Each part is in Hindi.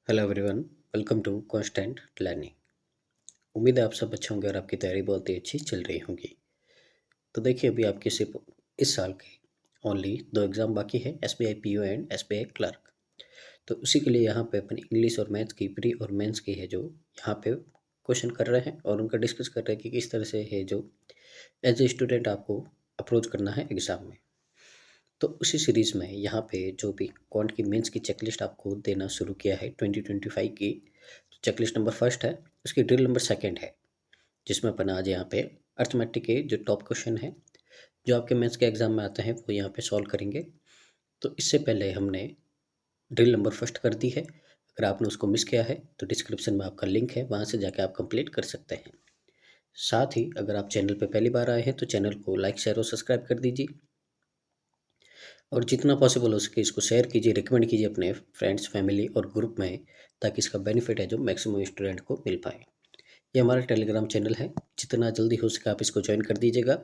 Hello everyone. Welcome to Constant Learning. उम्मीद है आप सब अच्छे होंगे और आपकी तैयारी बहुत ही अच्छी चल रही होगी। तो देखिए, अभी आपके सिर्फ इस साल के ओनली दो एग्ज़ाम बाकी है, SBI PO and SBI clerk. तो उसी के लिए यहाँ पे अपन इंग्लिश और मैथ्स की प्री और मेंस की है जो यहाँ पे क्वेश्चन कर रहे हैं और उनका डिस्कस कर रहे हैं कि किस तरह से है जो एज ए स्टूडेंट आपको अप्रोच करना है एग्ज़ाम में। तो उसी सीरीज़ में यहाँ पे जो भी क्वांट की मेंस की चेकलिस्ट आपको देना शुरू किया है 2025 की। तो चेकलिस्ट नंबर फर्स्ट है, उसकी ड्रिल नंबर सेकंड है, जिसमें अपन आज यहाँ पे अर्थमेटिक के जो टॉप क्वेश्चन है जो आपके मेंस के एग्जाम में आते हैं वो यहाँ पे सॉल्व करेंगे। तो इससे पहले हमने ड्रिल नंबर फर्स्ट कर दी है। अगर आपने उसको मिस किया है तो डिस्क्रिप्शन में आपका लिंक है, वहाँ से जाके आप कंप्लीट कर सकते हैं। साथ ही अगर आप चैनल पे पहली बार आए हैं तो चैनल को लाइक शेयर और सब्सक्राइब कर दीजिए और जितना पॉसिबल हो सके इसको शेयर कीजिए, रिकमेंड कीजिए अपने फ्रेंड्स, फैमिली और ग्रुप में, ताकि इसका बेनिफिट है जो मैक्सिमम स्टूडेंट को मिल पाए। ये हमारा टेलीग्राम चैनल है, जितना जल्दी हो सके आप इसको ज्वाइन कर दीजिएगा।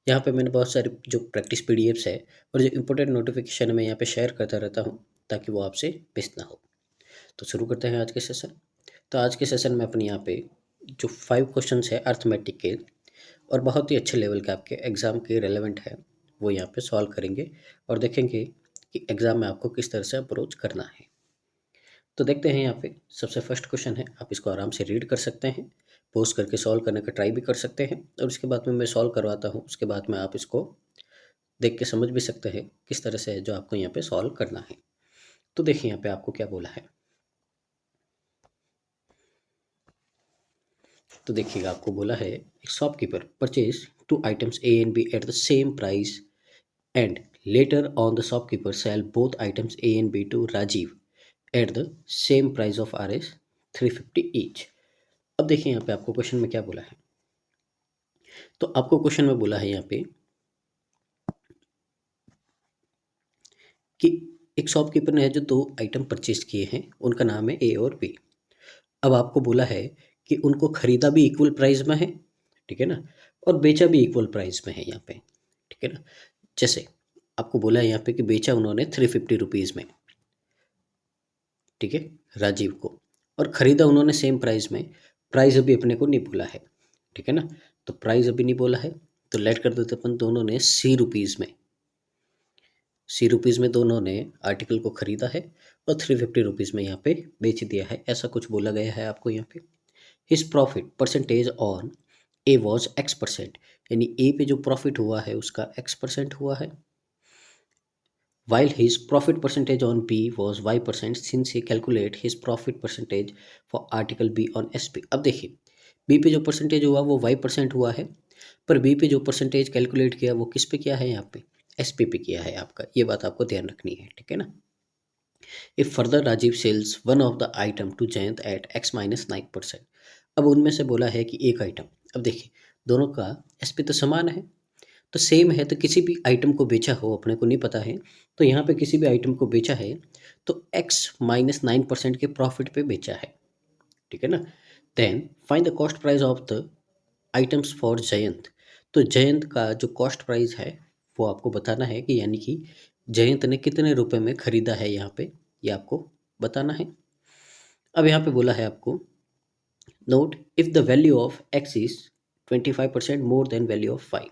यहाँ पे मैंने बहुत सारी जो प्रैक्टिस पीडीएफ्स है और जो इंपॉर्टेंट नोटिफिकेशन मैं यहाँ पे शेयर करता रहता हूँ ताकि वो आपसे मिस ना हो। तो शुरू करते हैं आज के सेशन। तो आज के सेशन में अपने यहाँ पे जो 5 क्वेश्चंस है अर्थमेटिक के और बहुत ही अच्छे लेवल के आपके एग्ज़ाम के रेलेवेंट है, वो यहाँ पे सॉल्व करेंगे और देखेंगे कि एग्ज़ाम में आपको किस तरह से अप्रोच करना है। तो देखते हैं, यहाँ पे सबसे फर्स्ट क्वेश्चन है, आप इसको आराम से रीड कर सकते हैं, पोस्ट करके सॉल्व करने का ट्राई भी कर सकते हैं और उसके बाद में मैं सॉल्व करवाता हूँ, उसके बाद में आप इसको देख के समझ भी सकते हैं किस तरह से है जो आपको यहाँ पे सॉल्व करना है। तो देखिए यहाँ पे आपको क्या बोला है। तो देखिएगा, आपको बोला है एक shopkeeper purchase two items A and B at the same price and later on the shopkeeper sell both items A and B to Rajiv at the same price of Rs 350 each। अब देखिए यहाँ पे आपको क्वेश्चन में क्या बोला है। तो आपको क्वेश्चन में बोला है यहाँ पे कि एक शॉपकीपर ने जो दो आइटम परचेज किए हैं उनका नाम है ए और बी। अब आपको बोला है कि उनको खरीदा भी इक्वल प्राइस में है, ठीक है ना, और बेचा भी इक्वल प्राइस में है यहाँ पे, ठीक है ना। जैसे आपको बोला है यहाँ पे कि बेचा उन्होंने 350 रुपीज़ में, ठीक है, राजीव को, और ख़रीदा उन्होंने सेम प्राइस में। प्राइस अभी अपने को नहीं बोला है, ठीक है ना। तो प्राइस अभी नहीं बोला है, तो लेट कर देते अपन दोनों ने सी रुपीज़ में दोनों ने आर्टिकल को ख़रीदा है और 350 रुपीज़ में यहाँ पे बेच दिया है, ऐसा कुछ बोला गया है आपको यहाँ पे। His profit percentage on A was X%, यानी ए पे जो प्रॉफिट हुआ है उसका X% हुआ है, while his profit percentage on B was Y% since he calculate his profit percentage for article B on SP। अब देखिए, B पे जो परसेंटेज हुआ वो Y% हुआ है, पर B पे जो परसेंटेज कैलकुलेट किया वो किस पे किया है, यहाँ पे SP पे किया है आपका। ये बात आपको ध्यान रखनी है, ठीक है ना। If further Rajiv sells one of the item to Jayant at X-9%। अब उनमें से बोला है कि एक आइटम, अब देखिए दोनों का SP तो समान है, तो सेम है, तो किसी भी आइटम को बेचा हो अपने को नहीं पता है, तो यहाँ पे किसी भी आइटम को बेचा है तो X-9% के प्रॉफिट पे बेचा है, ठीक है ना। Then find the cost price of the items for Jayant. तो जयंत का जो कॉस्ट प्राइस है वो आपको बताना है, कि यानी कि जयंत ने कितने रुपए में खरीदा है यहाँ पे, ये आपको बताना है। अब यहाँ पे बोला है आपको, note if the value of X is 25% more than value of Y.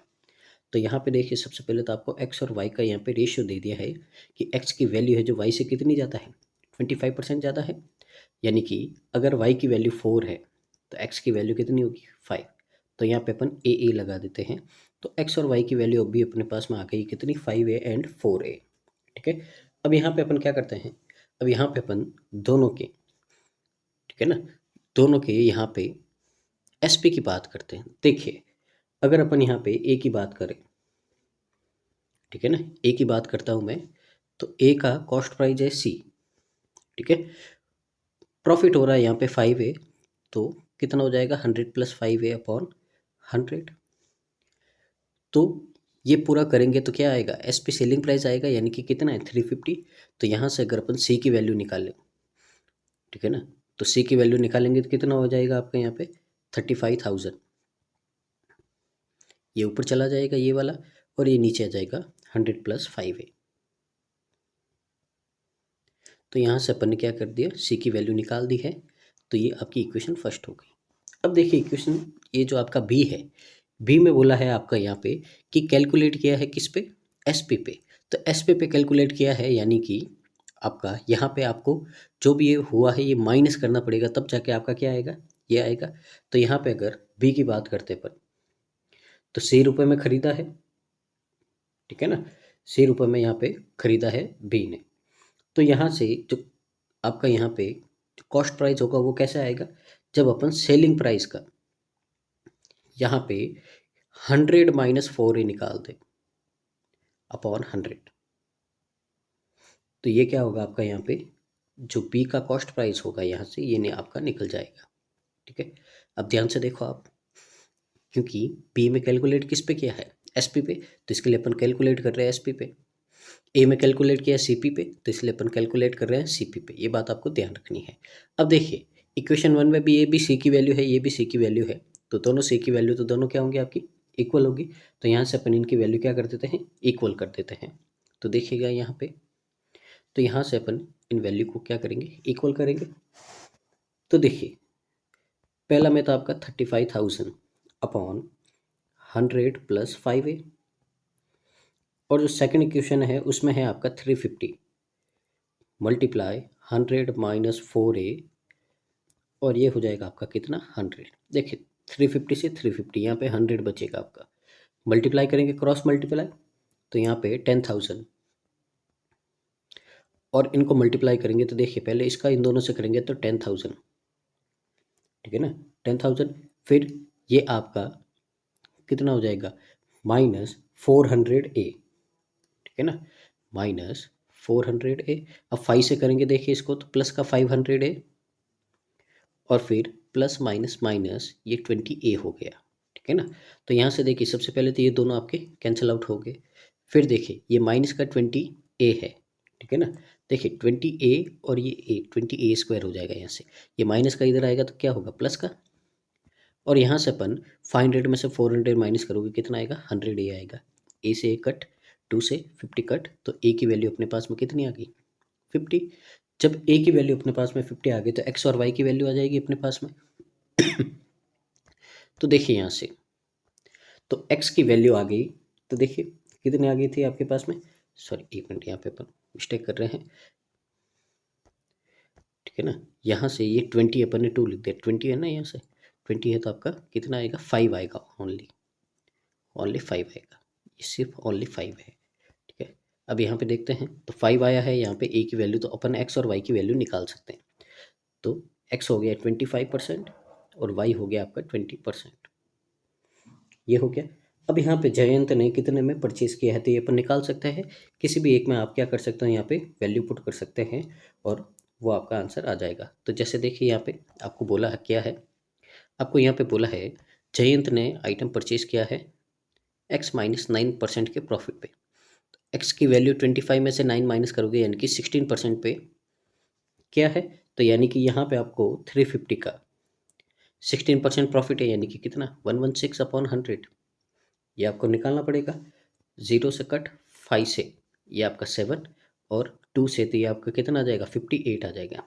तो यहाँ पे देखिए, सबसे पहले तो आपको x और y का यहाँ पे रेशियो दे दिया है कि x की वैल्यू है जो y से कितनी ज़्यादा है, 25% ज़्यादा है। यानी कि अगर y की वैल्यू 4 है तो x की वैल्यू कितनी होगी, 5। तो यहाँ पे अपन ए लगा देते हैं, तो x और y की वैल्यू अभी अपने पास में आ गई कितनी, 5a एंड 4a, ठीक है। अब यहाँ पे अपन क्या करते हैं, अब यहाँ पे अपन दोनों के, ठीक है ना, दोनों के यहाँ पे एस पी की बात करते हैं। देखिए, अगर अपन यहाँ पे ए की बात करें, ठीक है ना, ए की बात करता हूँ मैं, तो ए का कॉस्ट प्राइस है सी, ठीक है। प्रॉफिट हो रहा है यहाँ पे 5a, तो कितना हो जाएगा, 100 प्लस 5a अपॉन 100। तो ये पूरा करेंगे तो क्या आएगा, एस पी सेलिंग प्राइस आएगा, यानी कि कितना है, 350। तो यहाँ से अगर अपन सी की वैल्यू निकालें, ठीक है ना, तो सी की वैल्यू निकालेंगे तो कितना हो जाएगा आपका यहाँ पे 35,000। ये ऊपर चला जाएगा ये वाला, और ये नीचे आ जाएगा 100 प्लस 5a। तो यहाँ से अपन ने क्या कर दिया, सी की वैल्यू निकाल दी है। तो ये आपकी इक्वेशन फर्स्ट हो गई। अब देखिए इक्वेशन ये जो आपका बी है, बी में बोला है आपका यहाँ पे कि कैलकुलेट किया है किस पे, एस पी पे। तो एस पी पे कैलकुलेट किया है, यानी कि आपका यहाँ पे आपको जो भी ये हुआ है ये माइनस करना पड़ेगा, तब जाके आपका क्या आएगा, ये आएगा। तो यहाँ पे अगर बी की बात करते पर, तो 100 रुपये में खरीदा है, ठीक है ना, 100 रुपये में यहाँ पे खरीदा है बी ने। तो यहाँ से जो आपका यहाँ पे जो कॉस्ट प्राइस होगा वो कैसे आएगा, जब अपन सेलिंग प्राइस का यहाँ पे 100 माइनस 4 निकाल दे अपॉन 100, तो ये क्या होगा आपका यहाँ पे जो बी का कॉस्ट प्राइस होगा यहाँ से ये नहीं आपका निकल जाएगा। ठीक है, अब ध्यान से देखो आप, क्योंकि बी में कैलकुलेट किस पे किया है, एस पी पे, तो इसके लिए अपन कैलकुलेट कर रहे हैं एस पी पे। ए में कैलकुलेट किया सी पी पे, तो इसलिए अपन कैलकुलेट कर रहे हैं सी पी पे। ये बात आपको ध्यान रखनी है। अब देखिए इक्वेशन 1 में भी ये भी सी की वैल्यू है, ये भी सी की वैल्यू है, तो दोनों सी की वैल्यू, तो दोनों क्या होंगी आपकी, इक्वल होगी। तो यहाँ से अपन इनकी वैल्यू क्या कर देते हैं, इक्वल कर देते हैं। तो देखिएगा यहाँ पे, तो यहाँ से अपन इन वैल्यू को क्या करेंगे, इक्वल करेंगे। तो देखिए पहला में तो आपका 35,000 अपॉन 100 प्लस 5a, और जो सेकंड इक्वेशन है उसमें है आपका 350 मल्टीप्लाई 100 माइनस 4a, और ये हो जाएगा आपका कितना, 100। देखिए 350 से 350 यहाँ पे 100 बचेगा आपका, मल्टीप्लाई करेंगे क्रॉस मल्टीप्लाई, तो यहाँ पे 10,000 और इनको मल्टीप्लाई करेंगे, तो देखिए पहले इसका इन दोनों से करेंगे तो 10,000, ठीक है ना, 10,000। फिर ये आपका कितना हो जाएगा, माइनस 400a, ठीक है ना, माइनस 400a। अब 5 से करेंगे देखिए इसको, तो प्लस का 500a, और फिर प्लस माइनस माइनस ये 20a हो गया, ठीक है ना। तो यहाँ से देखिए सबसे पहले तो ये दोनों आपके कैंसिल आउट हो गए। फिर देखिए ये माइनस का 20a है, ठीक है ना। देखिए 20a और ये a 20a स्क्वायर हो जाएगा यहाँ से, ये माइनस का इधर आएगा तो क्या होगा, प्लस का। और यहाँ से अपन 500 में से 400 माइनस करोगे कितना आएगा, 100a आएगा। ए से ए कट, 2 से 50 कट, तो ए की वैल्यू अपने पास में कितनी आ गई, 50। जब ए की वैल्यू अपने पास में 50 आ गई तो एक्स और वाई की वैल्यू आ जाएगी अपने पास में। तो देखिए यहाँ से, तो x की वैल्यू आ गई, तो देखिए कितनी आ गई थी आपके पास में, सॉरी एक मिनट यहाँ पे अपन मिस्टेक कर रहे हैं, ठीक है ना। यहाँ से ये 20 अपन ने 2 लिख दिया, 20 है ना, यहाँ से 20 है तो आपका कितना आएगा, 5 आएगा, ओनली 5 आएगा, ये सिर्फ ओनली 5 है, ठीक है। अब यहाँ पे देखते हैं, तो 5 आया है यहाँ पे ए की वैल्यू, तो अपन एक्स और वाई की वैल्यू निकाल सकते हैं। तो एक्स हो गया 25% और वाई हो गया आपका 20%, ये हो गया। अब यहाँ पे जयंत ने कितने में परचेज किया है, तो ये अपन निकाल सकते हैं, किसी भी एक में आप क्या कर सकते हैं, यहाँ पे वैल्यू पुट कर सकते हैं और वो आपका आंसर आ जाएगा। तो जैसे देखिए यहाँ पे आपको बोला है क्या है, आपको यहाँ पे बोला है जयंत ने आइटम परचेज किया है x माइनस 9% के प्रॉफिट पे। x की वैल्यू 25 में से 9 माइनस करोगे यानी कि 16% पे क्या है, तो यानी कि यहाँ पे आपको 350 का 16% प्रॉफिट है, यानी कि कितना 116 अपॉन 100, ये आपको निकालना पड़ेगा। 0 से कट, 5 से ये आपका 7 और 2 से तो ये आपका कितना आ जाएगा, 58 आ जाएगा।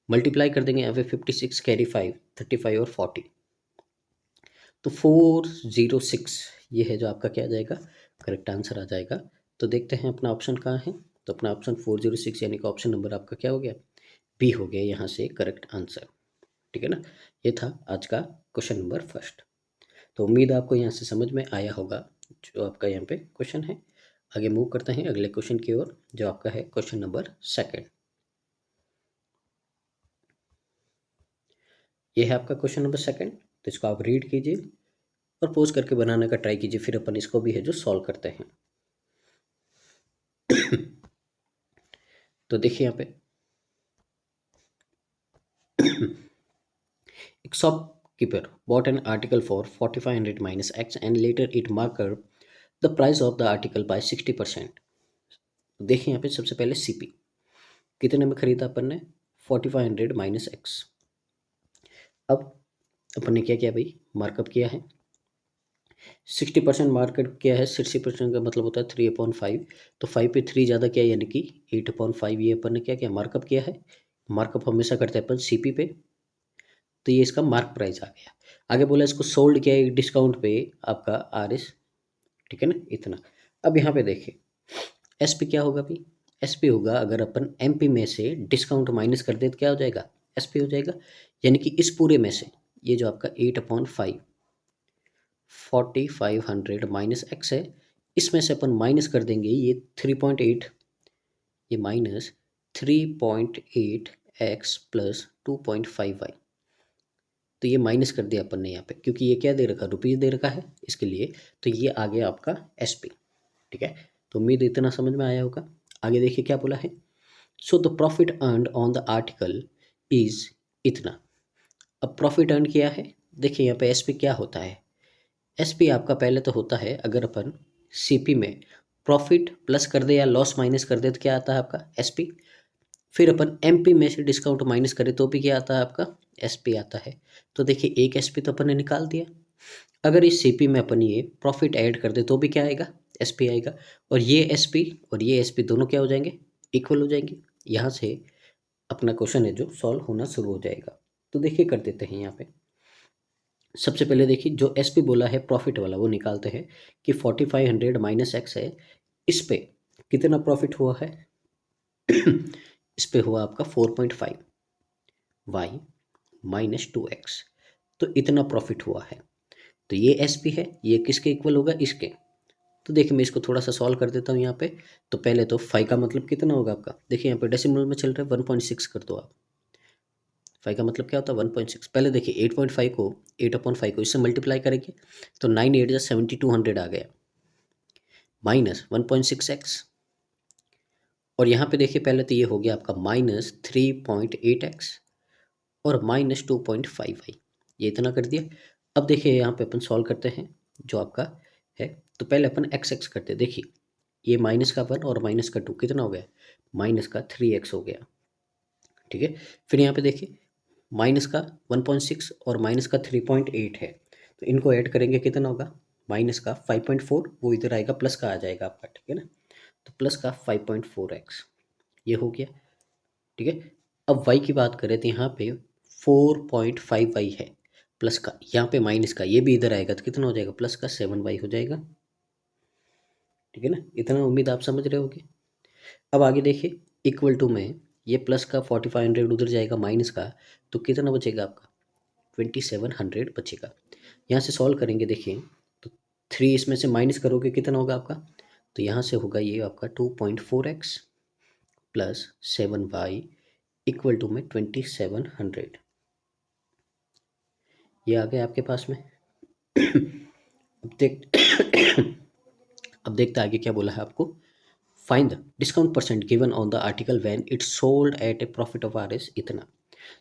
मल्टीप्लाई कर देंगे यहाँ पे 56 कैरी 5 35 और 40, तो 406 ये है जो आपका क्या आ जाएगा, करेक्ट आंसर आ जाएगा। तो देखते हैं अपना ऑप्शन कहाँ है, तो अपना ऑप्शन 406 यानी कि ऑप्शन नंबर आपका क्या हो गया, बी हो गया यहाँ से करेक्ट आंसर, ठीक है ना। ये था आज का क्वेश्चन नंबर फर्स्ट। तो उम्मीद आपको यहाँ से समझ में आया होगा जो आपका यहाँ पे क्वेश्चन है। आगे मूव करते हैं अगले क्वेश्चन की ओर, जो आपका है क्वेश्चन नंबर सेकंड। ये है आपका क्वेश्चन नंबर सेकंड, तो इसको आप रीड कीजिए और पोज करके बनाने का ट्राई कीजिए, फिर अपन इसको भी है जो सॉल्व करते हैं। तो देखिए यहाँ पे एक shopkeeper bought an article for 4500 minus x and later it marked the price of the article by 60%। देखिए यहाँ पे सबसे पहले सीपी कितने में खरीदा अपन ने, 4500 माइनस एक्स। अब अपन ने क्या किया भाई, मार्कअप किया है, 60% मार्केट क्या है, 60% का मतलब होता है 3/5। तो 5 पे 3 ज़्यादा क्या है, यानी कि 8/5। ये अपन ने क्या किया, मार्कअप किया है। मार्कअप हमेशा करते हैं अपन सीपी पे। तो ये इसका मार्क प्राइस आ गया। आगे बोला इसको सोल्ड किया है डिस्काउंट पे आपका आरएस, ठीक है ना, इतना। अब यहाँ पे देखिए एसपी क्या होगा भाई, एसपी होगा अगर अपन एमपी में से डिस्काउंट माइनस कर दे तो क्या हो जाएगा, एसपी हो जाएगा। यानी कि इस पूरे में से ये जो आपका 8/5 4500 माइनस एक्स है, इसमें से अपन माइनस कर देंगे ये 3.8, ये माइनस 3.8 एक्स प्लस 2.5 वाई। तो ये माइनस कर दिया अपन ने यहाँ पे, क्योंकि ये क्या दे रखा, रुपीज़ दे रखा है इसके लिए। तो ये आ गया आपका एसपी, ठीक है। तो उम्मीद इतना समझ में आया होगा। आगे देखिए क्या बोला है, so the profit earned on the article is इतना। अब प्रॉफिट अर्न किया है, देखिए यहाँ पे एसपी क्या होता है। एसपी आपका पहले तो होता है, अगर अपन सीपी में प्रॉफिट प्लस कर दे या लॉस माइनस कर दे तो क्या आता है आपका एसपी। फिर अपन एमपी में से डिस्काउंट माइनस करें तो भी क्या आता है आपका, एसपी आता है। तो देखिए एक एसपी तो अपन ने निकाल दिया। अगर इस सीपी में अपन ये प्रॉफिट ऐड कर दे तो भी क्या आएगा, एसपी आएगा। और ये एसपी और ये एसपी दोनों क्या हो जाएंगे, इक्वल हो जाएंगे। यहाँ से अपना क्वेश्चन है जो सॉल्व होना शुरू हो जाएगा। तो देखिए कर देते हैं यहाँ पे। सबसे पहले देखिए जो एसपी बोला है प्रॉफिट वाला, वो निकालते हैं कि 4500 माइनस एक्स है, इस पे कितना प्रॉफिट हुआ है इस पे हुआ आपका 4.5 वाई माइनस 2x। तो इतना प्रॉफिट हुआ है। तो ये एसपी है, ये किसके इक्वल होगा, इसके। तो देखिए मैं इसको थोड़ा सा सॉल्व कर देता हूँ यहाँ पे। तो पहले तो 5 का मतलब कितना होगा आपका, देखिए यहाँ पे डेसिमल में चल रहा है 1.6 कर दो आप। 5 का मतलब क्या होता है 1.6। पहले देखिए 8.5 को 8/5 को इससे मल्टीप्लाई करेंगे तो 9 8 जा 7200 आ गया, माइनस 1.6x। और यहाँ पे देखिए पहले तो ये हो गया आपका माइनस 3.8x और माइनस 2.5y, ये इतना कर दिया। अब देखिए यहाँ पे अपन सॉल्व करते हैं जो आपका है। तो पहले अपन एक्स एक्स करते हैं, देखिए ये माइनस का 1 और माइनस का 2 कितना हो गया, माइनस का 3x हो गया, ठीक है। फिर यहाँ पे देखिए माइनस का 1.6 और माइनस का 3.8 है, तो इनको ऐड करेंगे कितना होगा, माइनस का 5.4, वो इधर आएगा प्लस का आ जाएगा आपका, ठीक है ना। तो प्लस का 5.4x ये हो गया, ठीक है। अब y की बात करें तो यहाँ पे 4.5y है प्लस का, यहाँ पे माइनस का, ये भी इधर आएगा तो कितना हो जाएगा, प्लस का 7y हो जाएगा, ठीक है ना। इतना उम्मीद आप समझ रहे होगे। अब आगे देखिए इक्वल टू में ये प्लस का 4500 उधर जाएगा माइनस का, तो कितना बचेगा आपका 2700 बचेगा। यहाँ से सॉल्व करेंगे देखिए, तो 3 इसमें से माइनस करोगे कितना होगा आपका, तो यहाँ से होगा ये आपका 2.4x plus 7y equal to में 2700, ये आ गया आपके पास में। अब देख अब देखते आगे क्या बोला है आपको, find the discount percent given on the article when it sold at A profit of RS इतना।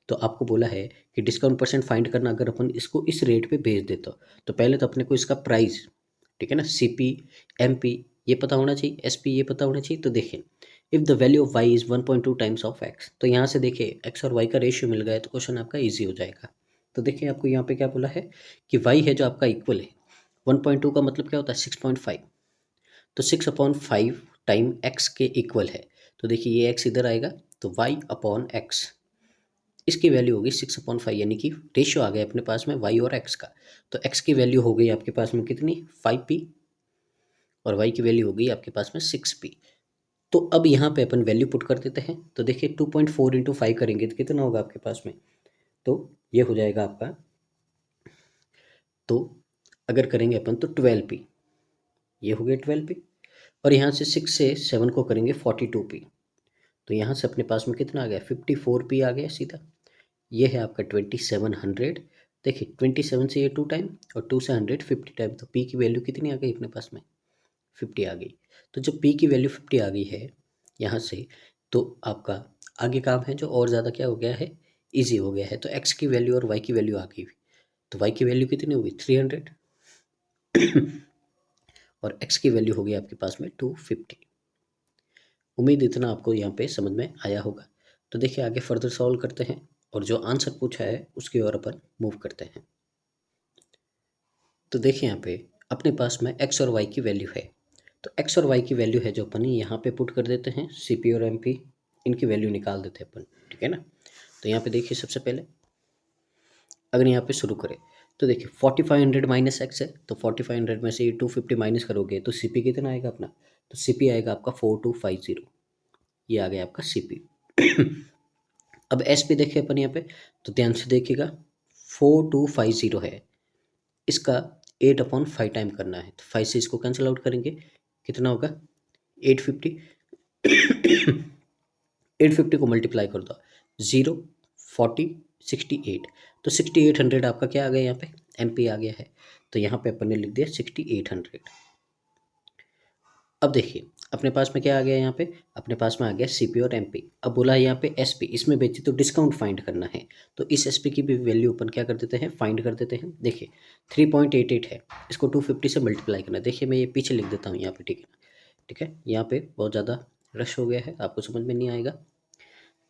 तो आपको बोला है कि डिस्काउंट परसेंट फाइंड करना, अगर अपन इसको इस रेट पे भेज देता तो पहले तो अपने को इसका प्राइस, ठीक है ना, सीपी एमपी ये पता होना चाहिए, एसपी ये पता होना चाहिए। तो देखिए if the value of Y is 1.2 times of X, तो यहाँ से देखिए एक्स और वाई का रेशियो मिल गया तो क्वेश्चन आपका ईजी हो जाएगा। तो देखिए आपको यहाँ पे क्या बोला है कि वाई है जो आपका इक्वल है 1.2 का मतलब क्या होता है 6.5, तो 6/5 टाइम एक्स के इक्वल है। तो देखिए ये एक्स इधर आएगा तो वाई अपॉन एक्स, इसकी वैल्यू होगी 6/5, यानी कि रेशियो आ गया अपने पास में वाई और एक्स का। तो एक्स की वैल्यू हो गई आपके पास में कितनी 5p और वाई की वैल्यू हो गई आपके पास में 6p। तो अब यहाँ पे अपन वैल्यू पुट कर देते हैं। तो देखिए 2.4 इंटू 5 करेंगे तो कितना होगा आपके पास में, तो ये हो जाएगा आपका, तो अगर करेंगे अपन तो 12p, ये हो गया 12p। और यहाँ से 6 से 7 को करेंगे 42p, तो यहाँ से अपने पास में कितना आ गया 54p आ गया सीधा। ये है आपका 2700। देखिए 27 से ये 2 टाइम और 2 से 100 50 टाइम, तो p की वैल्यू कितनी आ गई अपने पास में 50 आ गई। तो जब p की वैल्यू 50 आ गई है यहाँ से, तो आपका आगे काम है जो और ज़्यादा क्या हो गया है, इजी हो गया है। तो x की वैल्यू और y की वैल्यू आ गई, तो y की वैल्यू कितनी होगी 300 और x की वैल्यू होगी आपके पास में 250। उम्मीद इतना आपको यहाँ पे समझ में आया होगा। तो देखिए आगे फर्दर सॉल्व करते हैं और जो आंसर पूछा है उसकी ओर अपन मूव करते हैं। तो देखिए यहाँ पे अपने पास में एक्स और वाई की वैल्यू है, तो एक्स और वाई की वैल्यू है जो अपन यहाँ पे पुट कर देते हैं, सीपी और एमपी इनकी वैल्यू निकाल देते हैं अपन, ठीक है ना। तो यहाँ पे देखिए सबसे पहले अगर यहाँ पे शुरू करें तो देखिए 4500 माइनस एक्स है, तो 4500 में से ये 250 माइनस करोगे तो सीपी कितना आएगा अपना, तो सीपी आएगा आपका 4250, ये आ गया आपका सीपी। अब एस पे देखिए अपन यहाँ पे, तो ध्यान से देखिएगा 4250 है, इसका 8/5 टाइम करना है, तो 5 से इसको कैंसिल आउट करेंगे, कितना होगा 850। 850 को मल्टीप्लाई कर दो, 0 40 68, तो 6800 आपका क्या आ गया यहाँ पे, एमपी आ गया है, तो यहाँ पे अपन ने लिख दिया 6800। अब देखिए अपने पास में क्या आ गया यहाँ पे, अपने पास में आ गया सीपी और एमपी। अब बोला है यहाँ पे एसपी, इसमें बेची तो डिस्काउंट फाइंड करना है, तो इस एसपी की भी वैल्यू अपन क्या कर देते हैं, फाइंड कर देते हैं। देखिए 3.88 है, इसको 250 से मल्टीप्लाई करना है। देखिए मैं ये पीछे लिख देता हूँ यहाँ पे, ठीक है ना, ठीक है। यहाँ पे बहुत ज़्यादा रश हो गया है, आपको समझ में नहीं आएगा,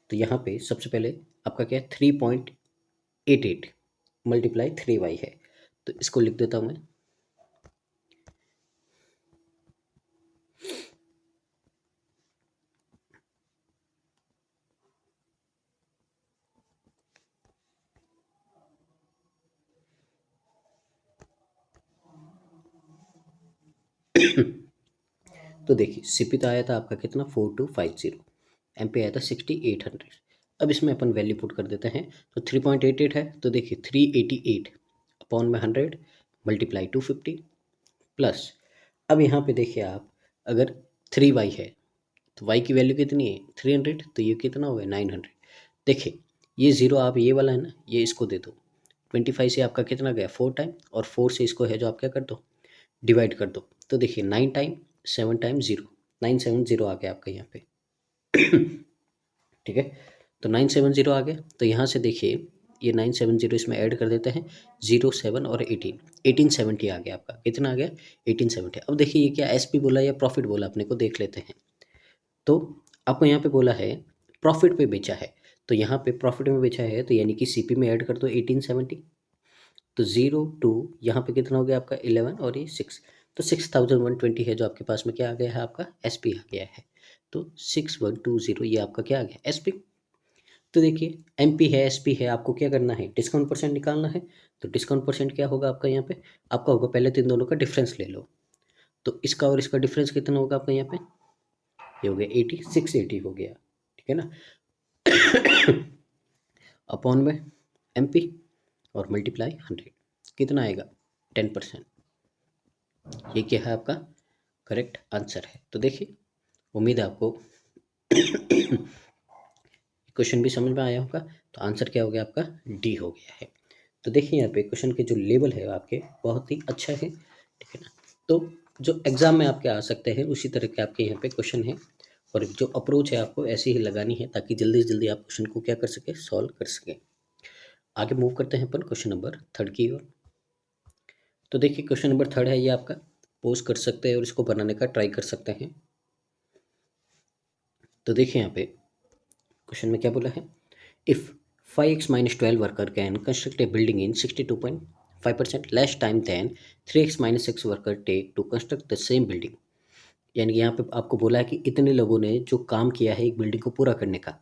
तो यहाँ पे सबसे पहले आपका क्या है 3.88 मल्टीप्लाई 3y है, तो इसको लिख देता हूँ मैं। तो देखिए सीपी तो आया था आपका कितना 4250, एमपी आया था 6800। अब इसमें अपन वैल्यू पुट कर देते हैं, तो 3.88 है, तो देखिए 388 अपॉन में 100 मल्टीप्लाई 250 प्लस, अब यहाँ पे देखिए आप अगर 3y है तो y की वैल्यू कितनी है 300, तो ये कितना होगा 900। देखिए ये ज़ीरो आप ये वाला है ना, ये इसको दे दो, 25 से आपका कितना गया 4 टाइम, और 4 से इसको है जो आप क्या कर दो डिवाइड कर दो, तो देखिए 9 टाइम 7 टाइम 0, 970 आ गया आपका यहाँ पे। ठीक है, तो 970 आ गया, तो यहाँ से देखिए ये 970 इसमें ऐड कर देते हैं, 0 7 और 18, 1870 आ गया आपका, कितना आ गया 1870। अब देखिए ये क्या एसपी बोला या प्रॉफिट बोला, अपने को देख लेते हैं। तो आपको यहाँ पे बोला है प्रॉफिट पे बेचा है, तो यहाँ पे प्रॉफिट में बेचा है, तो यानी कि सीपी में ऐड कर दो 1870, तो 0 2 यहाँ पे कितना हो गया आपका 11 और ये 6, तो 6120 है जो आपके पास में क्या आ गया है आपका एसपी आ गया है, तो 6120 ये आपका क्या आ गया एसपी। तो देखिए एमपी है एसपी है, आपको क्या करना है डिस्काउंट परसेंट निकालना है, तो डिस्काउंट परसेंट क्या होगा आपका यहाँ पे, आपका होगा पहले तो इन दोनों का डिफरेंस ले लो, तो इसका और इसका डिफरेंस कितना होगा आपका यहाँ पे, ये हो गया 80, 680 हो गया, ठीक है ना, अपॉन में एमपी और मल्टीप्लाई 100, कितना आएगा 10%, ये क्या है आपका करेक्ट आंसर है। तो देखिए उम्मीद है आपको क्वेश्चन भी समझ में आया होगा, तो आंसर क्या हो गया आपका डी हो गया है। तो देखिए यहाँ पे क्वेश्चन के जो लेवल है आपके बहुत ही अच्छा है, ठीक है ना, तो जो एग्जाम में आपके आ सकते हैं उसी तरह के आपके यहाँ पे क्वेश्चन है, और जो अप्रोच है आपको ऐसी ही लगानी है ताकि जल्दी से जल्दी आप क्वेश्चन को क्या कर सके सॉल्व कर सके। आगे मूव करते हैं अपन क्वेश्चन नंबर 3 की ओर। तो देखिए क्वेश्चन नंबर 3 है ये आपका, पोज कर सकते हैं और इसको बनाने का ट्राई कर सकते हैं। तो देखिए यहाँ पे क्वेश्चन में क्या बोला है, if 5x minus 12 worker can construct a building in 62.5% less time than 3x minus 6 worker take to construct the same building। यानी कि यहाँ पे आपको बोला है कि इतने लोगों ने जो काम किया है एक बिल्डिंग को पूरा करने का,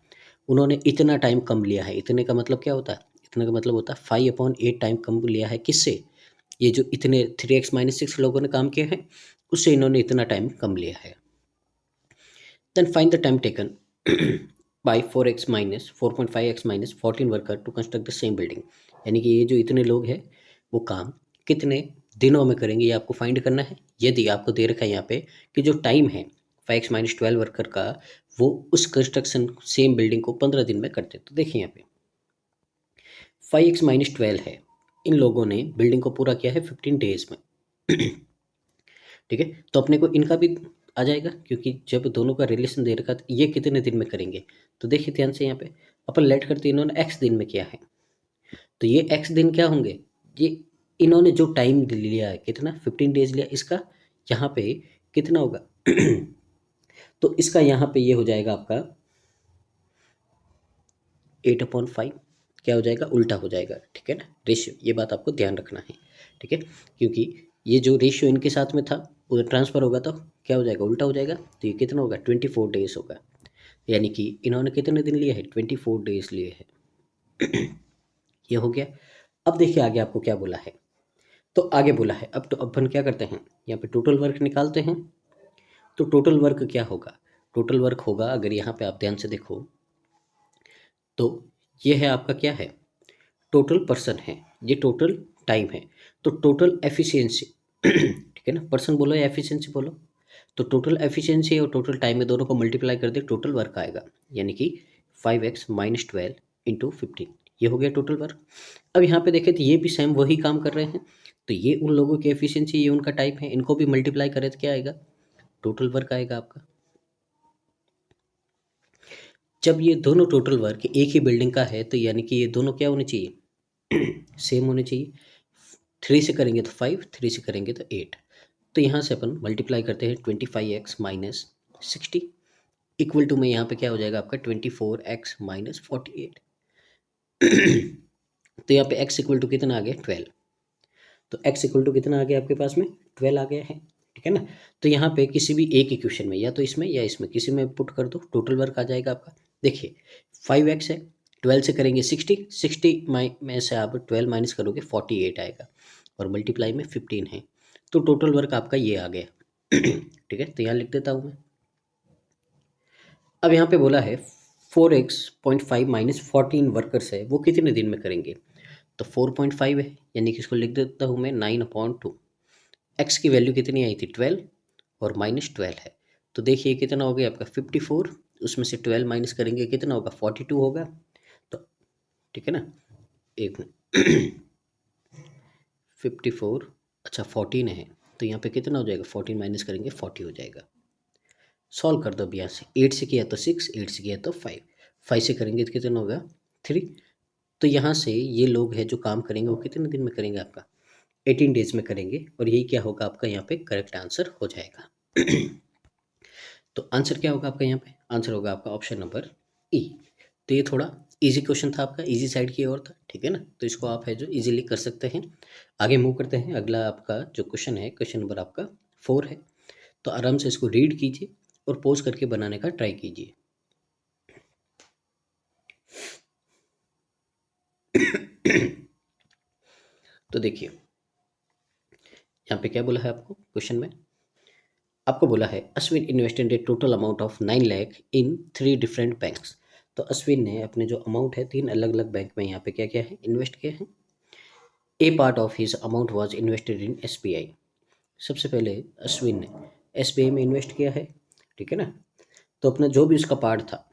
उन्होंने इतना टाइम कम लिया है। इतने का मतलब क्या होता है, इतने का मतलब होता है 5/8 टाइम कम लिया है, किससे, ये जो इतने 3x माइनस 6 लोगों ने काम किया है उससे इन्होंने इतना टाइम कम लिया है। Then find the time taken by 4x minus 4.5x minus 14 worker to construct the same building. यानी कि ये जो इतने लोग हैं वो काम कितने दिनों में करेंगे, ये आपको फाइंड करना है। यदि आपको दे रखा है यहाँ पे कि जो टाइम है 5x-12 वर्कर का, वो उस कंस्ट्रक्शन सेम बिल्डिंग को 15 दिन में करते, तो देखिए यहाँ पे 5x-12 है, इन लोगों ने बिल्डिंग को पूरा किया है 15 डेज में। ठीक है, तो अपने को इनका भी आ जाएगा क्योंकि जब दोनों का रिलेशन दे रखा तो ये कितने दिन में करेंगे, तो देखिए ध्यान से यहाँ पे अपन लेट करते इन्होंने एक्स दिन में किया है, तो ये एक्स दिन क्या होंगे, ये इन्होंने जो टाइम लिया है कितना 15 डेज लिया, इसका यहाँ पे कितना होगा तो इसका यहाँ पे ये हो जाएगा आपका 8/5, क्या हो जाएगा उल्टा हो जाएगा, ठीक है ना रेशियो, ये बात आपको ध्यान रखना है, ठीक है, क्योंकि ये जो रेशियो इनके साथ में था वो ट्रांसफ़र होगा तो क्या हो जाएगा, उल्टा हो जाएगा। तो ये कितना होगा, 24 डेज़ होगा। यानी कि इन्होंने कितने दिन लिए हैं, 24 डेज़ लिए हैं। ये हो गया। अब देखिए आगे आपको क्या बोला है। तो आगे बोला है अब तो अपन क्या करते हैं, यहाँ पे टोटल वर्क निकालते हैं। तो टोटल वर्क क्या होगा, टोटल वर्क होगा, अगर यहाँ पे आप ध्यान से देखो तो ये है आपका क्या है, टोटल पर्सन है, ये टोटल टाइम है। तो टोटल एफिशिएंसी ठीक है ना, पर्सन बोलो या एफिशिएंसी बोलो, तो टोटल एफिशिएंसी और टोटल टाइम में दोनों को मल्टीप्लाई कर दे टोटल वर्क आएगा, यानी कि 5x-12 इंटू 15, ये हो गया टोटल वर्क। अब यहाँ पे देखें तो ये भी सेम वही काम कर रहे हैं, तो ये उन लोगों की एफिशिएंसी, ये उनका टाइप है, इनको भी मल्टीप्लाई करें तो क्या आएगा, टोटल वर्क आएगा आपका। जब ये दोनों टोटल वर्क एक ही बिल्डिंग का है तो यानी कि ये दोनों क्या होने चाहिए, सेम होने चाहिए। 3 से करेंगे तो 5, 3 से करेंगे तो 8। तो यहाँ से अपन मल्टीप्लाई करते हैं 25x-60 इक्वल टू में यहाँ पे क्या हो जाएगा आपका 24x-48। तो यहाँ पे x इक्वल टू कितना आ गया, 12। तो x इक्वल टू कितना आ गया आपके पास में, 12 आ गया है, ठीक है ना। तो यहाँ पे किसी भी एक इक्वेशन में, या तो इसमें या इसमें किसी में पुट कर दो, टोटल वर्क आ जाएगा आपका। देखिए 5x है, 12 से करेंगे 60, 60 में से आप 12 माइनस करोगे 48 आएगा, और मल्टीप्लाई में 15 है। तो टोटल वर्क आपका ये आ गया। ठीक है, तो यहाँ लिख देता हूँ मैं। अब यहाँ पे बोला है 4x.5 माइनस 14 वर्कर्स है, वो कितने दिन में करेंगे। तो 4.5 है, यानी कि इसको लिख देता हूँ मैं 9/2। एक्स की वैल्यू कितनी आई थी, 12, और -12 है। तो देखिए कितना हो गया आपका 54, उसमें से 12 माइनस करेंगे कितना होगा, 42 होगा। तो ठीक है ना, एक मिनट 54, अच्छा 14 है, तो यहाँ पे कितना हो जाएगा, 14 माइनस करेंगे 40 हो जाएगा। सॉल्व कर दो अब यहाँ से, 8 से किया तो 6, 8 से किया तो 5, 5 से करेंगे तो कितना होगा 3। तो यहाँ से ये लोग हैं जो काम करेंगे वो कितने दिन में करेंगे आपका, 18 डेज में करेंगे, और यही क्या होगा आपका यहाँ पे करेक्ट आंसर हो जाएगा। तो आंसर क्या होगा आपका यहाँ पे, आंसर होगा आपका ऑप्शन नंबर ई। तो ये थोड़ा इजी क्वेश्चन था आपका, इजी साइड की ओर था, ठीक है ना। तो इसको आप है जो इजीली कर सकते हैं। आगे मूव करते हैं, अगला आपका जो क्वेश्चन है, क्वेश्चन नंबर आपका 4 है। तो आराम से इसको रीड कीजिए और पोज करके बनाने का ट्राई कीजिए। तो देखिए यहाँ पे क्या बोला है आपको क्वेश्चन में, आपको बोला है Ashwin invested A total amount of 9 lakh in 3 different banks. तो अश्विन ने अपने जो अमाउंट है 3 अलग अलग बैंक में यहाँ पे क्या किया है, इन्वेस्ट किया है। A part of his amount was invested in SBI. सबसे पहले अश्विन ने एसबीआई में इन्वेस्ट किया है, ठीक है ना। तो अपना जो भी उसका पार्ट था,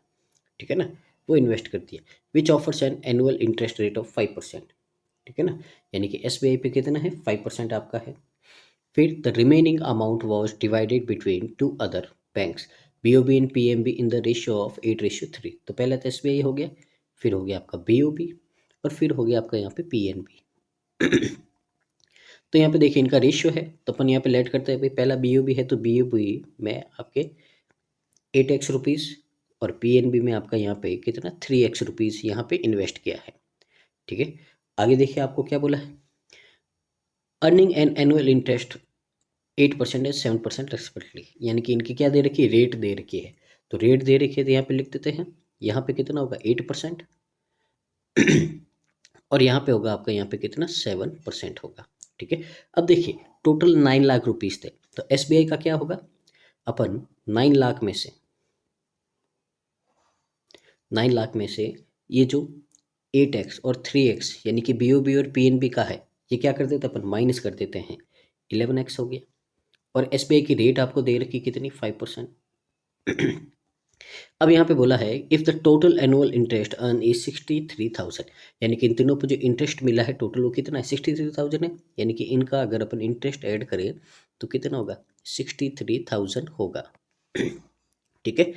ठीक है ना, वो इन्वेस्ट कर दिया। Which offers an annual interest rate of 5%, ठीक है ना, यानी कि एसबीआई पे कितना है, 5% आपका है। फिर the remaining amount was divided between 2 other banks BOB and PNB in the ratio of 8:3। तो पहले तो एसबीआई हो गया, फिर हो गया आपका बीओबी, और फिर हो गया आपका यहाँ पे पीएनबी। तो यहाँ पे देखिए इनका रेशियो है, तो अपन यहाँ पे लेट करते हैं भाई, पहला बीओबी है तो बीओबी में आपके 8x रुपीज़, और पीएनबी में आपका यहाँ पे कितना 3x रुपीज़ यहाँ पे इन्वेस्ट किया है, ठीक है। आगे देखिए आपको क्या बोला है, earning an annual interest 8% and 7% respectively, यानी कि इनकी क्या दे रखी है, रेट दे रखी है। तो रेट दे रखी है तो यहाँ पे लिख देते हैं, यहाँ पे कितना होगा 8%, और यहाँ पे होगा आपका यहाँ पे कितना 7% होगा, ठीक है। अब देखिए टोटल 9 लाख रुपीज़ थे, तो एसबीआई का क्या होगा, अपन 9 लाख में से 9 लाख में से ये जो 8x और 3x यानी कि बीओबी और पीएनबी का है, ये क्या कर देते हैं अपन, माइनस कर देते हैं, 11x हो गया। और एसबीआई की रेट आपको दे रखी कितनी, 5%। अब यहाँ पे बोला है if the total annual interest earn is 63,000, यानी कि इन तीनों पर जो इंटरेस्ट मिला है टोटल वो कितना है, 63,000 है, यानी कि इनका अगर अपन इंटरेस्ट ऐड करें तो कितना होगा, 63,000 होगा। ठीक है।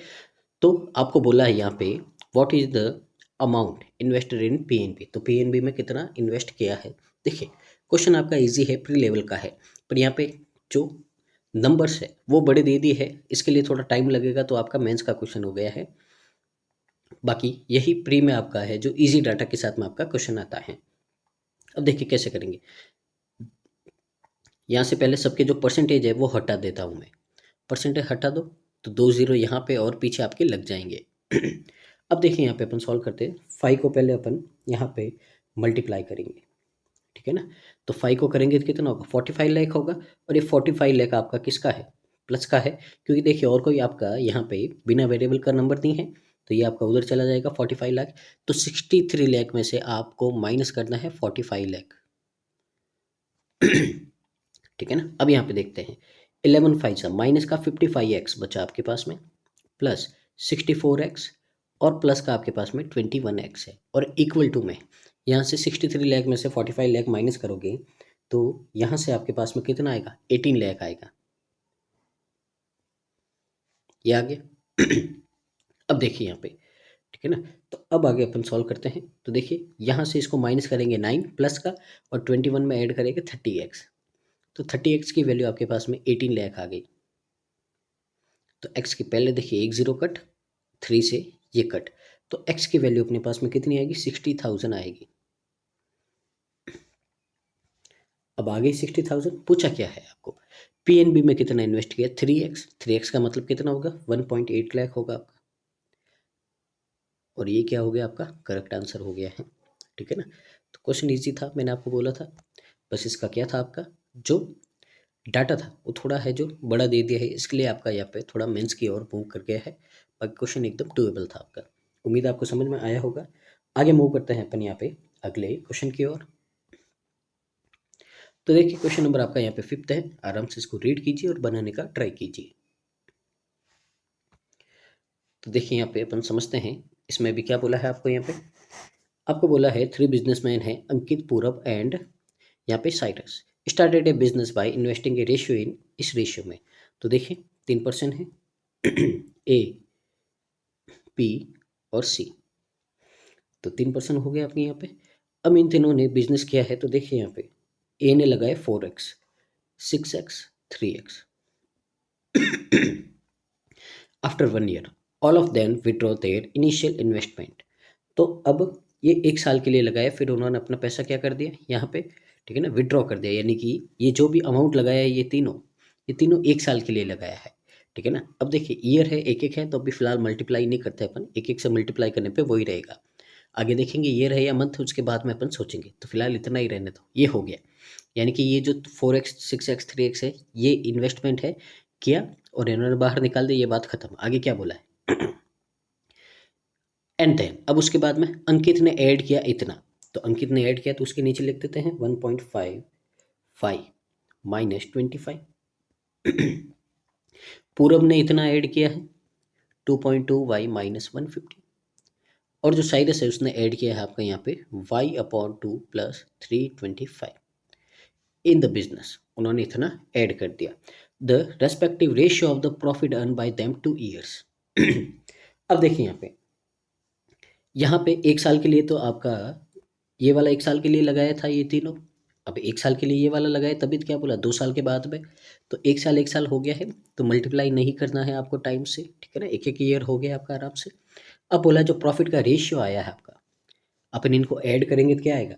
तो आपको बोला है यहाँ पे what is the amount invested in PNB, तो पीएनबी में कितना इन्वेस्ट किया है। देखिए क्वेश्चन आपका इजी है, प्री लेवल का है, पर यहाँ पे जो नंबर्स है वो बड़े दे दिए है, इसके लिए थोड़ा टाइम लगेगा, तो आपका मेंस का क्वेश्चन हो गया है। बाकी यही प्री में आपका है जो इजी डाटा के साथ में आपका क्वेश्चन आता है। अब देखिए कैसे करेंगे, यहाँ से पहले सबके जो परसेंटेज है वो हटा देता हूँ मैं। परसेंटेज हटा दो तो 2 ज़ीरो यहाँ पे और पीछे आपके लग जाएंगे। अब देखिए यहाँ पे अपन सॉल्व करते हैं। 5 को पहले अपन यहाँ पे मल्टीप्लाई करेंगे, ठीक है ना। तो 5 को करेंगे तो कितना होगा, 45 लाख होगा। और ये 45 लाख आपका किसका है, प्लस का है, क्योंकि देखिए और कोई आपका यहाँ पे बिना वेरिएबल का नंबर नहीं है, तो ये आपका उधर चला जाएगा 45 लाख। तो 63 लाख में से आपको माइनस करना है 45 लाख। ठीक है ना। अब यहाँ पे देखते हैं 11 फाइव सा माइनस का 55x बचा आपके पास में, प्लस 64x, और प्लस का आपके पास में 21x है, और इक्वल टू में यहाँ से 63 लाख में से 45 लाख माइनस करोगे तो यहाँ से आपके पास में कितना आएगा, 18 लाख आएगा। ये आ गया। अब देखिए यहाँ पे, ठीक है ना। तो अब आगे अपन सॉल्व करते हैं। तो देखिए यहाँ से इसको माइनस करेंगे 9 प्लस का, और 21 में ऐड करेंगे 30x। तो 30x की वैल्यू आपके पास में 18 लाख आ गई। तो x की पहले देखिए 1 ज़ीरो कट, 3 से ये कट, तो x की वैल्यू अपने पास में कितनी आएगी, 60,000 आएगी। अब आ गई 60,000। पूछा क्या है आपको, पीएनबी में कितना इन्वेस्ट किया, 3x। 3x का मतलब कितना होगा, 1.8 लाख होगा आपका। और ये क्या हो गया, आपका करेक्ट आंसर हो गया है, ठीक है ना। तो क्वेश्चन इजी था, मैंने आपको बोला था। बस इसका क्या था, आपका जो डाटा था वो थोड़ा है जो बड़ा दे दिया है, इसके लिए आपका यहाँ पे थोड़ा मेंस की ओर मूव कर गया है। बाकी क्वेश्चन एकदम डूएबल था आपका। उम्मीद आपको समझ में आया होगा। आगे मूव करते हैं अपन यहाँ पे अगले क्वेश्चन की ओर। तो देखिए क्वेश्चन नंबर आपका यहाँ पे 5th है। आराम से इसको रीड कीजिए और बनाने का ट्राई कीजिए। तो देखिए यहाँ पे अपन समझते हैं, इसमें भी क्या बोला है आपको। यहाँ पे आपको बोला है 3 बिजनेसमैन है, अंकित, पूरब एंड यहाँ पे Cyrus, started A business by investing A ratio in, इस रेशियो में। तो देखिए 3% है, ए, पी और सी। तो 3% हो गया अपने यहाँ पे। अब इन तीनों ने बिजनेस किया है, तो देखिए यहाँ पे ए ने लगाया 4x, 6x, 3x। After 1 year all of them withdraw their initial investment. तो अब ये 1 साल के लिए लगाया, फिर उन्होंने अपना पैसा क्या कर दिया यहाँ पे, ठीक है ना, विड्रॉ कर दिया। यानी कि ये जो भी अमाउंट लगाया है ये तीनों 1 साल के लिए लगाया है, ठीक है ना। अब देखिए ईयर है, एक एक है, तो अभी फिलहाल मल्टीप्लाई नहीं करते अपन, एक एक से मल्टीप्लाई करने पे वही रहेगा। आगे देखेंगे ईयर है या मंथ, उसके बाद में अपन सोचेंगे। तो फिलहाल इतना ही रहने दो, ये हो गया। यानी कि ये जो 4x, 6x, 3x है, ये इन्वेस्टमेंट है किया, और इन्होंने बाहर निकाल दिया, ये बात खत्म। आगे क्या बोला है, एंड देन, अब उसके बाद में अंकित ने ऐड किया इतना। तो अंकित ने ऐड किया तो उसके नीचे लिख देते हैं 1.55 माइनस 25। पूरब ने इतना ऐड किया है 2.2y माइनस 150। और जो साइरस है उसने ऐड किया है आपका यहाँ पे y/2 plus 325 in the business. उन्होंने इतना ऐड कर दिया। The respective ratio of the profit earn by them 2 years. अब देखिए यहाँ पे 1 साल के लिए तो आपका ये वाला 1 साल के लिए लगाया था ये तीनों। अब 1 साल के लिए ये वाला लगाया, तभी तो क्या बोला 2 साल के बाद में। तो 1 साल हो गया है, तो मल्टीप्लाई नहीं करना है आपको टाइम से, ठीक है ना। एक एक ईयर हो गया आपका आराम से। अब बोला जो प्रॉफिट का रेशियो आया है आपका, अपन इनको ऐड करेंगे तो क्या आएगा।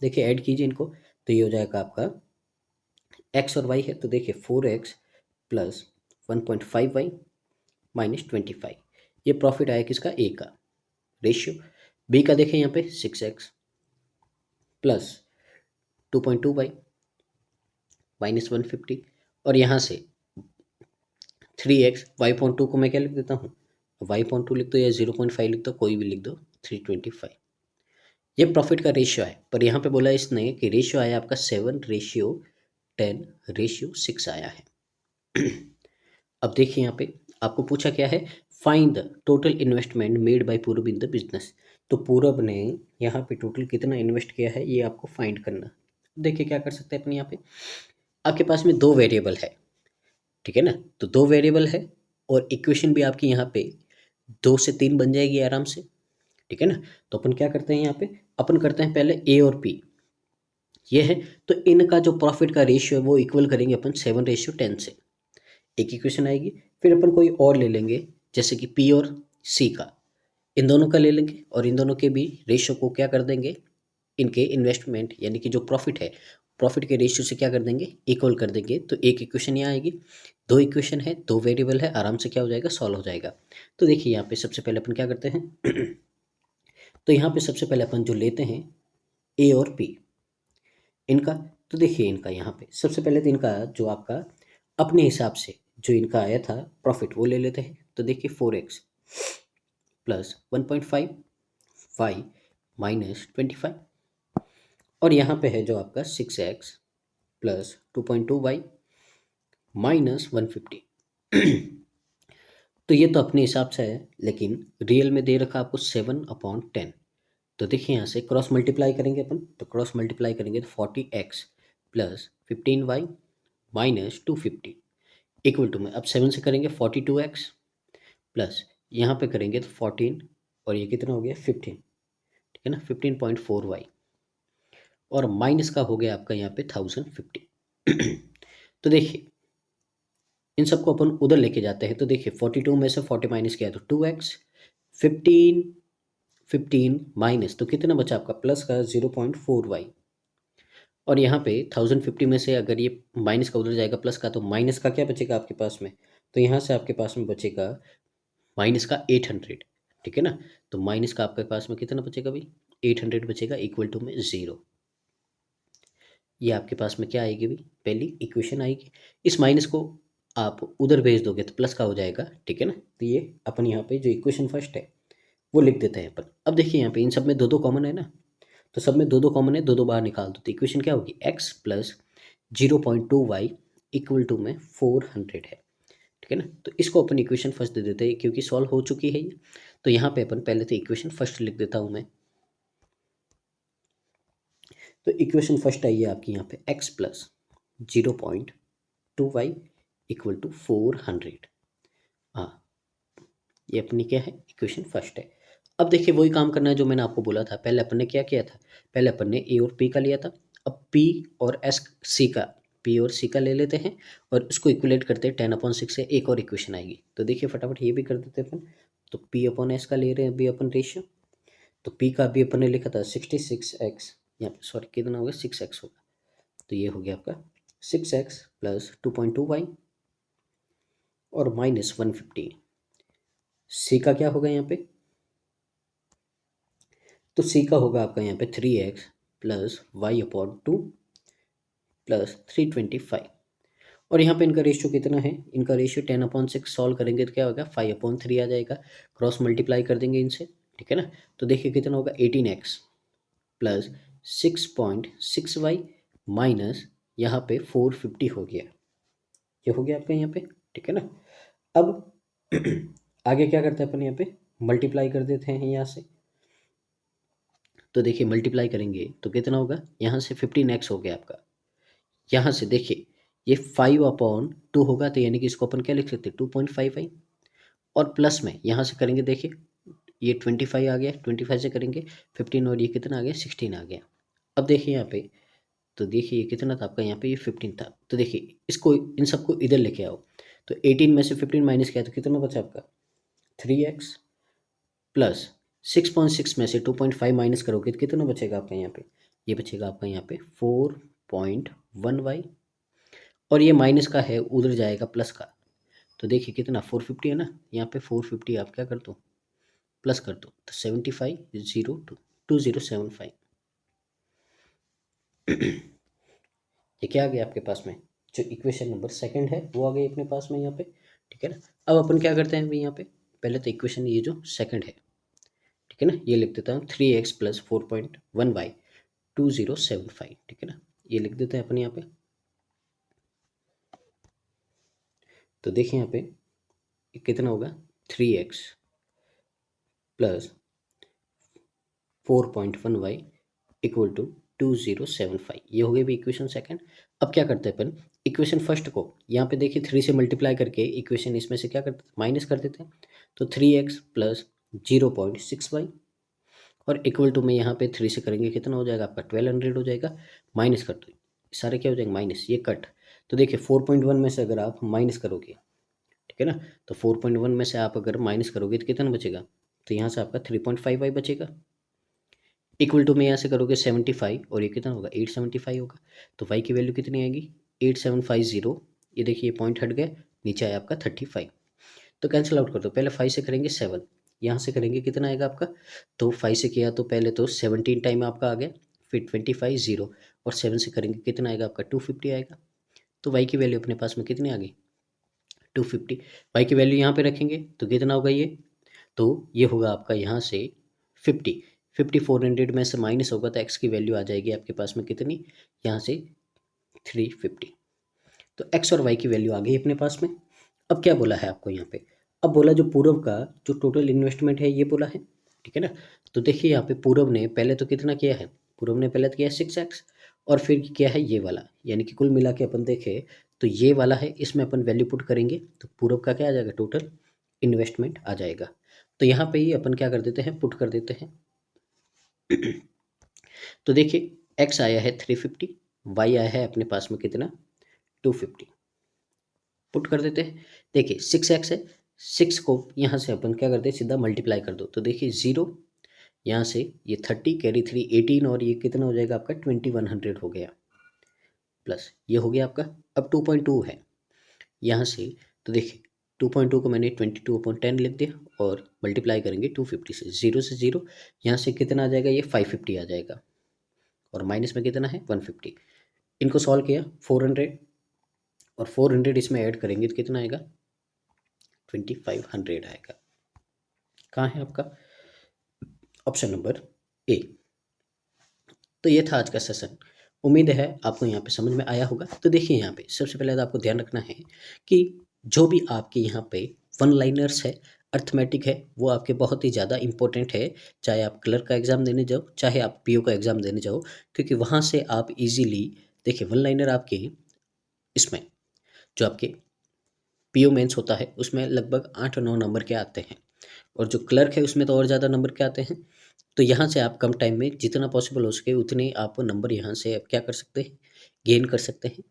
देखिए ऐड कीजिए इनको, तो ये हो जाएगा आपका एक्स और वाई है, तो देखिए 4x प्लस 1.5y माइनस 25। ये प्रॉफिट आया किसका, ए का। रेशियो बी का देखें यहाँ पे 6x प्लस 2.2y माइनस 150, और यहाँ से 3x, y.2 को मैं क्या लिख देता हूँ, y.2 लिख दो या 0.5 लिख दो, कोई भी लिख दो, 325। ये प्रॉफिट का रेशियो है, पर यहाँ पे बोला इसने कि रेशियो आया आपका 7:10:6 आया है। अब देखिए यहाँ पे आपको पूछा क्या है, find the total investment made by पूरब इन द बिजनेस। तो पूरब ने यहाँ पे टोटल कितना इन्वेस्ट किया है ये आपको फाइंड करना। देखिए क्या कर सकते हैं अपन यहाँ पे, आपके पास में 2 वेरिएबल है, ठीक है ना। तो 2 वेरिएबल है, और इक्वेशन भी आपकी यहाँ पे 2 से 3 बन जाएगी आराम से, ठीक है ना। तो अपन क्या करते हैं यहाँ पे, अपन करते हैं पहले ए और पी, ये है। तो इनका जो प्रॉफिट का रेशियो है वो इक्वल करेंगे अपन 7:10 से, एक इक्वेशन आएगी। फिर अपन कोई और ले लेंगे, जैसे कि पी और सी का, इन दोनों का ले लेंगे, और इन दोनों के भी रेशियो को क्या कर देंगे, इनके इन्वेस्टमेंट यानी कि जो प्रॉफिट है प्रॉफिट के रेशियो से क्या कर देंगे, इक्वल कर देंगे, तो एक इक्वेशन यहाँ आएगी। दो इक्वेशन है, दो वेरिएबल है, आराम से क्या हो जाएगा, सॉल्व हो जाएगा। तो देखिए यहाँ पे सबसे पहले अपन क्या करते हैं तो यहाँ पे सबसे पहले अपन जो लेते हैं ए और पी इनका, तो देखिए इनका यहाँ पे सबसे पहले तो इनका जो आपका अपने हिसाब से जो इनका आया था प्रॉफिट वो ले लेते हैं। तो देखिए 4x प्लस 1.5 वाई माइनस 25, और यहाँ पे है जो आपका 6x प्लस 2.2 वाई माइनस 150। तो ये तो अपने हिसाब से है, लेकिन रियल में दे रखा आपको 7/10। तो देखिए यहाँ से क्रॉस मल्टीप्लाई करेंगे अपन, तो क्रॉस मल्टीप्लाई करेंगे तो 40x plus 15y minus 250 equal to में अब 7 से करेंगे 42x प्लस यहाँ पे करेंगे तो 14, और ये कितना हो गया 15, ठीक है ना, 15.4y, और माइनस का हो गया आपका यहाँ पे 1050। तो देखिए इन सबको अपन उधर लेके जाते हैं, तो देखिए 42 में से 40 माइनस किया तो 2x, 15 माइनस तो कितना बचा आपका प्लस का 0.4y, और यहाँ पे 1050 में से अगर ये माइनस का उधर जाएगा प्लस का, तो माइनस का क्या बचेगा आपके पास में, तो यहाँ से आपके पास में बचेगा माइनस का 800, ठीक है ना। तो माइनस का आपके पास में कितना बचेगा भाई, 800 बचेगा इक्वल टू में 0। ये आपके पास में क्या आएगी भाई, पहली इक्वेशन आएगी। इस माइनस को आप उधर भेज दोगे तो प्लस का हो जाएगा, ठीक है ना। तो ये अपन यहाँ पे जो इक्वेशन फर्स्ट है वो लिख देते हैं अपन। अब देखिए यहाँ पे इन सब में दो दो कॉमन है ना, तो सब में दो दो कॉमन है, दो दो बाहर निकाल दो, तो इक्वेशन क्या होगी, x plus 0.2y equal to में 400 है, ठीक है ना। तो इसको अपन इक्वेशन फर्स्ट दे देते हैं क्योंकि सॉल्व हो चुकी है ये। तो यहाँ पे अपन पहले तो इक्वेशन फर्स्ट लिख देता हूँ मैं। तो इक्वेशन फर्स्ट आई है आपकी यहाँ पे x plus 0.2y equal to 400। हाँ, ये अपनी क्या है, इक्वेशन फर्स्ट है। अब देखिए वही काम करना है जो मैंने आपको बोला था। पहले अपन ने क्या किया था, पहले अपन ने ए और पी का लिया था। अब पी और एस सी का, पी और सी का ले लेते हैं और उसको इक्वलेट करते हैं 10/6 से, एक और इक्वेशन आएगी। तो देखिए फटाफट ये भी कर देते हैं अपन। तो पी अपॉन एस का ले रहे हैं अभी अपन रेशियो। तो पी का अभी अपन ने लिखा था 66x, यहाँ पे सॉरी कितना हो गया 6x होगा। तो ये हो गया आपका 6x प्लस 2.2y और माइनस 150। सी का क्या होगा यहाँ पे, तो सी का होगा आपका यहाँ पे 3x प्लस y/2 प्लस 325, और यहाँ पे इनका रेशियो कितना है, इनका रेशियो 10/6 सॉल्व करेंगे तो क्या होगा 5/3 आ जाएगा। क्रॉस मल्टीप्लाई कर देंगे इनसे, ठीक है ना। तो देखिए कितना होगा 18x प्लस 6.6y माइनस यहाँ पे 450 हो गया, ये हो गया आपका यहाँ पे, ठीक है ना। अब आगे क्या करते हैं अपन, यहाँ पे मल्टीप्लाई कर देते हैं यहाँ से। तो देखिए मल्टीप्लाई करेंगे तो कितना होगा, यहाँ से 15x हो गया आपका। यहाँ से देखिए ये 5/2 होगा, तो यानी कि इसको अपन क्या लिख सकते हैं 2.5i, और प्लस में यहाँ से करेंगे देखिए ये 25 आ गया, 25 से करेंगे 15, और ये कितना आ गया 16 आ गया। अब देखिए यहाँ पे, तो देखिए ये कितना था आपका, यहाँ पे ये 15 था। तो देखिए इसको इन सबको इधर लेके आओ, तो 18 में से 15 माइनस किया तो कितना बचा आपका 3x प्लस 6.6 में से 2.5 माइनस करोगे तो कितना बचेगा आपका यहाँ पे, ये बचेगा आपका यहाँ पे 4.1y, और ये माइनस का है उधर जाएगा प्लस का। तो देखिए कितना 450 है ना, यहाँ पे 450 आप क्या कर दो प्लस कर दो, तो 7502 ये क्या आ गया आपके पास में, जो इक्वेशन नंबर सेकंड है वो आ गई अपने पास में यहाँ पे, ठीक है ना। अब अपन क्या करते हैं भाई, यहाँ पे पहले तो इक्वेशन ये जो सेकंड है, ठीक है ना, ये लिख देता हूँ 3x प्लस 4.1y 2075, ठीक है ना, ये लिख देते हैं अपन यहाँ पे। तो देखिए यहाँ पे कितना होगा 3x plus 4.1y equal to 2075, ये हो गई भी इक्वेशन सेकंड। अब क्या करते हैं अपन, इक्वेशन फर्स्ट को यहाँ पे देखिए 3 से मल्टीप्लाई करके इक्वेशन इसमें से क्या करते हैं माइनस कर देते हैं। तो 3x प्लस 0.6y और इक्वल टू में यहाँ पे 3 से करेंगे कितना हो जाएगा आपका 1200 हो जाएगा, माइनस कर दो सारे क्या हो जाएंगे माइनस, ये कट। तो देखिए 4.1 में से अगर आप माइनस करोगे, ठीक है ना, तो 4.1 में से आप अगर माइनस करोगे तो कितना बचेगा, तो यहाँ से आपका 3.5y बचेगा, इक्वल टू में यहाँ से करोगे 75 और ये कितना होगा 875 होगा। तो y की वैल्यू कितनी आएगी 8750। ये देखिए पॉइंट हट गया, नीचे आया आपका 35। तो कैंसिल आउट कर दो, पहले 5 से करेंगे 7, यहाँ से करेंगे कितना आएगा आपका, तो 5 से किया तो पहले तो 17 टाइम आपका आ गया, फिर 25 0 और 7 से करेंगे कितना आएगा आपका 250 आएगा। तो y की वैल्यू अपने पास में कितनी आ गई 250। y की वैल्यू यहाँ पे रखेंगे तो कितना होगा ये, तो ये होगा आपका यहाँ से 50, 400 में से माइनस होगा तो x की वैल्यू आ जाएगी आपके पास में कितनी, यहाँ से 350। तो x और y की वैल्यू आ गई अपने पास में। अब क्या बोला है आपको यहाँ पे, अब बोला जो पूरब का जो टोटल इन्वेस्टमेंट है ये बोला है, ठीक है ना। तो देखिए यहाँ पे पूरब ने पहले तो कितना किया है, पूरब ने पहले तो किया 6x और फिर किया है ये वाला, यानी कि कुल मिला के अपन देखें तो ये वाला है, इसमें अपन वैल्यू पुट करेंगे तो पूरब का क्या आ जाएगा टोटल इन्वेस्टमेंट आ जाएगा। तो यहाँ पे ही अपन क्या कर देते हैं पुट कर देते हैं। तो देखिए x आया है 350, y आया है अपने पास में कितना 250, पुट कर देते हैं। देखिए 6x है, 6 को यहाँ से अपन क्या करते हैं सीधा मल्टीप्लाई कर दो, तो देखिए 0 यहाँ से ये 30 कैरी 3 18 और ये कितना हो जाएगा आपका 2100 हो गया, प्लस ये हो गया आपका। अब 2.2 है यहाँ से, तो देखिए 2.2 को मैंने 22/10 लिख दिया और मल्टीप्लाई करेंगे 250 से, 0 से 0 यहाँ से कितना आ जाएगा ये 550 आ जाएगा और माइनस में कितना है 150। इनको सॉल्व किया 400 और 400 इसमें ऐड करेंगे तो कितना आएगा 2500 आएगा। कहाँ है आपका ऑप्शन नंबर ए। तो ये था आज का सेशन, उम्मीद है आपको यहाँ पे समझ में आया होगा। तो देखिए यहाँ पे सबसे पहले तो आपको ध्यान रखना है कि जो भी आपके यहाँ पे वन लाइनर्स है, अर्थमेटिक है, वो आपके बहुत ही ज़्यादा इंपॉर्टेंट है, चाहे आप क्लर्क का एग्ज़ाम देने जाओ चाहे आप पीओ का एग्ज़ाम देने जाओ, क्योंकि वहाँ से आप इजीली देखिए वन लाइनर आपके इसमें जो आपके पीओ मेंस होता है उसमें लगभग 8-9 नंबर के आते हैं और जो क्लर्क है उसमें तो और ज़्यादा नंबर के आते हैं। तो यहाँ से आप कम टाइम में जितना पॉसिबल हो सके उतने आप नंबर यहाँ से आप क्या कर सकते हैं गेन कर सकते हैं।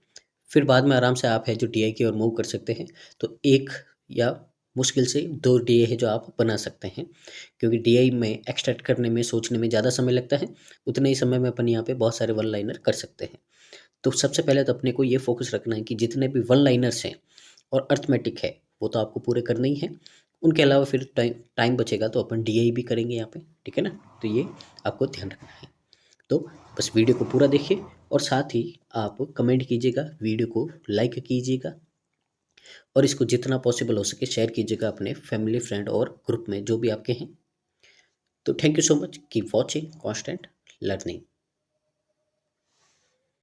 फिर बाद में आराम से आप है जो डीआई की ओर मूव कर सकते हैं। तो एक या मुश्किल से 2 डीए है जो आप बना सकते हैं, क्योंकि डीआई में एक्सट्रैक्ट करने में सोचने में ज़्यादा समय लगता है, उतने ही समय में अपन यहाँ पे बहुत सारे वन लाइनर कर सकते हैं। तो सबसे पहले तो अपने को ये फोकस रखना है कि जितने भी वन लाइनर्स हैं और अर्थमेटिक है वो तो आपको पूरे करने ही हैं, उनके अलावा फिर टाइम टाइम बचेगा तो अपन डीआई भी करेंगे यहाँ पे, ठीक है ना। तो ये आपको ध्यान रखना है। तो बस वीडियो को पूरा देखिए और साथ ही आप कमेंट कीजिएगा, वीडियो को लाइक कीजिएगा और इसको जितना पॉसिबल हो सके शेयर कीजिएगा अपने फैमिली फ्रेंड और ग्रुप में जो भी आपके हैं। तो thank you so much, keep watching, constant learning.